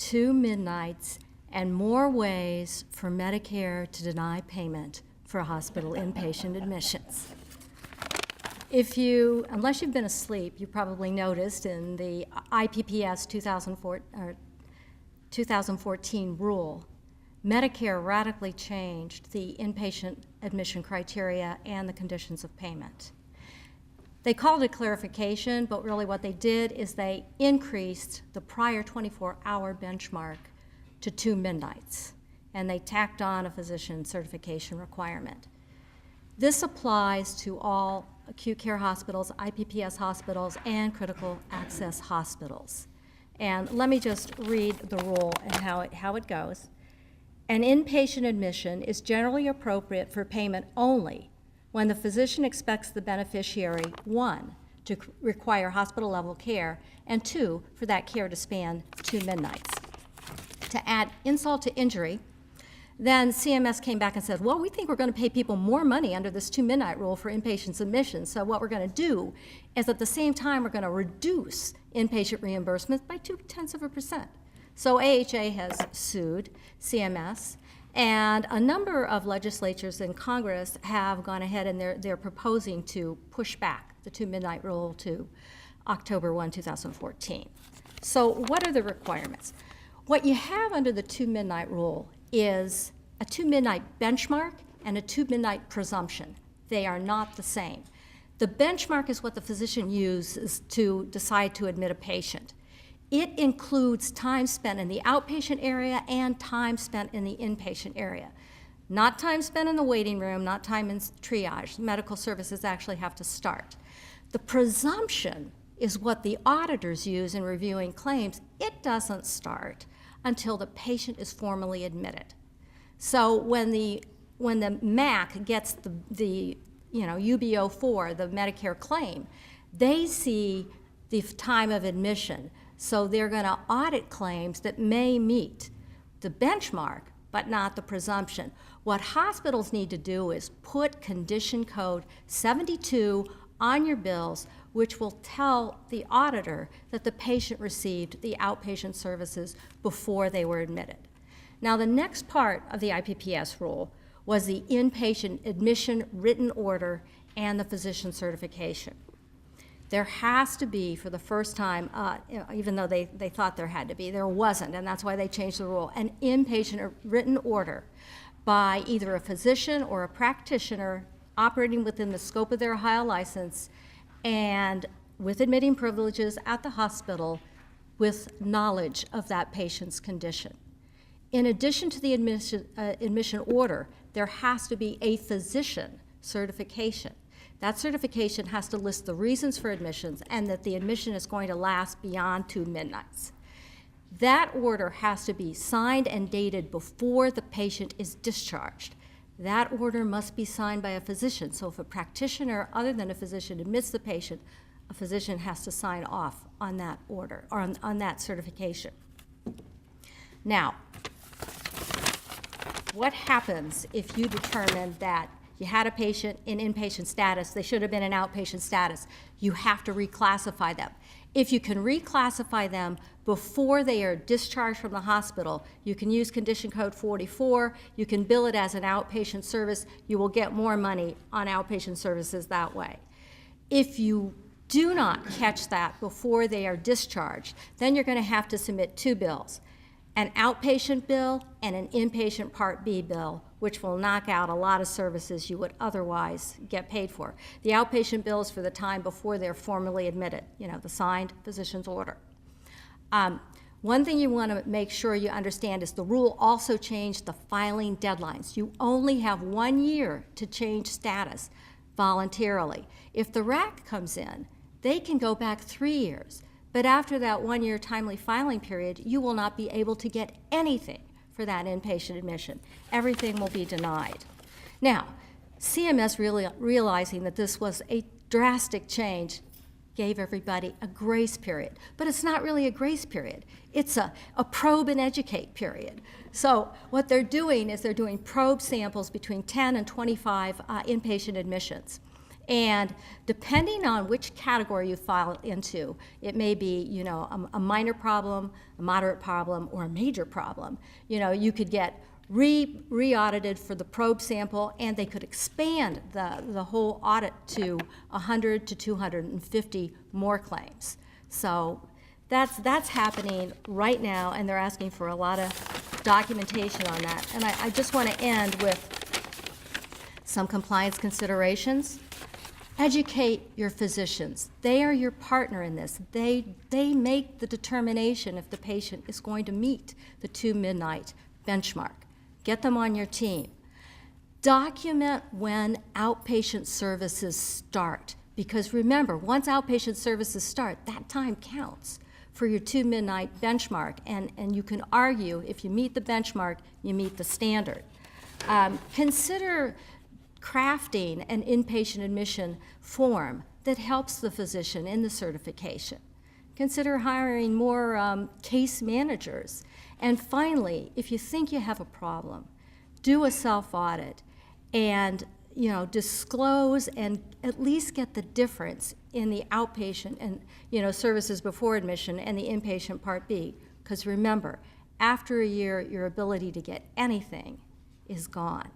2 midnights and more ways for Medicare to deny payment for hospital inpatient admissions. Unless you've been asleep, you probably noticed in the IPPS 2014 rule, Medicare radically changed the inpatient admission criteria and the conditions of payment. They called it clarification, but really what they did is they increased the prior 24-hour benchmark to 2 midnights, and they tacked on a physician certification requirement. This applies to all acute care hospitals, IPPS hospitals, and critical access hospitals. And let me just read the rule and how it goes. An inpatient admission is generally appropriate for payment only when the physician expects the beneficiary, 1, to require hospital-level care, and 2, for that care to span 2 midnights. To add insult to injury, then CMS came back and said, well, we think we're going to pay people more money under this 2-midnight rule for inpatient admissions, so what we're going to do is at the same time we're going to reduce inpatient reimbursements by 0.2%. So AHA has sued CMS, and a number of legislatures in Congress have gone ahead and they're proposing to push back the 2-midnight rule to October 1, 2014. So what are the requirements? What you have under the 2-midnight rule is a 2-midnight benchmark and a 2-midnight presumption. They are not the same. The benchmark is what the physician uses to decide to admit a patient. It includes time spent in the outpatient area and time spent in the inpatient area. Not time spent in the waiting room, not time in triage. Medical services actually have to start. The presumption is what the auditors use in reviewing claims. It doesn't start until the patient is formally admitted. So when the MAC gets the UBO4, the Medicare claim, they see the time of admission. So they're going to audit claims that may meet the benchmark, but not the presumption. What hospitals need to do is put condition code 72 on your bills, which will tell the auditor that the patient received the outpatient services before they were admitted. Now, the next part of the IPPS rule was the inpatient admission written order and the physician certification. There has to be, for the first time, even though they thought there had to be, there wasn't, and that's why they changed the rule, an inpatient written order by either a physician or a practitioner operating within the scope of their Ohio license and with admitting privileges at the hospital with knowledge of that patient's condition. In addition to the admission order, there has to be a physician certification. That certification has to list the reasons for admissions and that the admission is going to last beyond 2 midnights. That order has to be signed and dated before the patient is discharged. That order must be signed by a physician. So if a practitioner other than a physician admits the patient, a physician has to sign off on that order or on that certification. Now, what happens if you determine that you had a patient in inpatient status, they should have been in outpatient status? You have to reclassify them. If you can reclassify them before they are discharged from the hospital, you can use condition code 44, you can bill it as an outpatient service, you will get more money on outpatient services that way. If you do not catch that before they are discharged, then you're going to have to submit 2 bills, an outpatient bill and an inpatient Part B bill, which will knock out a lot of services you would otherwise get paid for. The outpatient bill is for the time before they're formally admitted, the signed physician's order. One thing you want to make sure you understand is the rule also changed the filing deadlines. You only have 1 year to change status voluntarily. If the RAC comes in, they can go back 3 years. But after that 1-year timely filing period, you will not be able to get anything for that inpatient admission. Everything will be denied. Now, CMS realizing that this was a drastic change gave everybody a grace period. But it's not really a grace period. It's a probe and educate period. So what they're doing is they're doing probe samples between 10 and 25 inpatient admissions. And depending on which category you fall into, it may be, you know, a minor problem, a moderate problem, or a major problem. You know, you could get re-audited for the probe sample, and they could expand the whole audit to 100 to 250 more claims. So that's happening right now, and they're asking for a lot of documentation on that. And I just want to end with some compliance considerations. Educate your physicians. They are your partner in this. They make the determination if the patient is going to meet the 2 midnight benchmark. Get them on your team. Document when outpatient services start, because remember, once outpatient services start, that time counts for your 2 midnight benchmark, and you can argue if you meet the benchmark, you meet the standard. Consider crafting an inpatient admission form that helps the physician in the certification. Consider hiring more case managers. And finally, if you think you have a problem, do a self-audit and, you know, disclose and at least get the difference in the outpatient and, you know, services before admission and the inpatient Part B. Because remember, after a year, your ability to get anything is gone.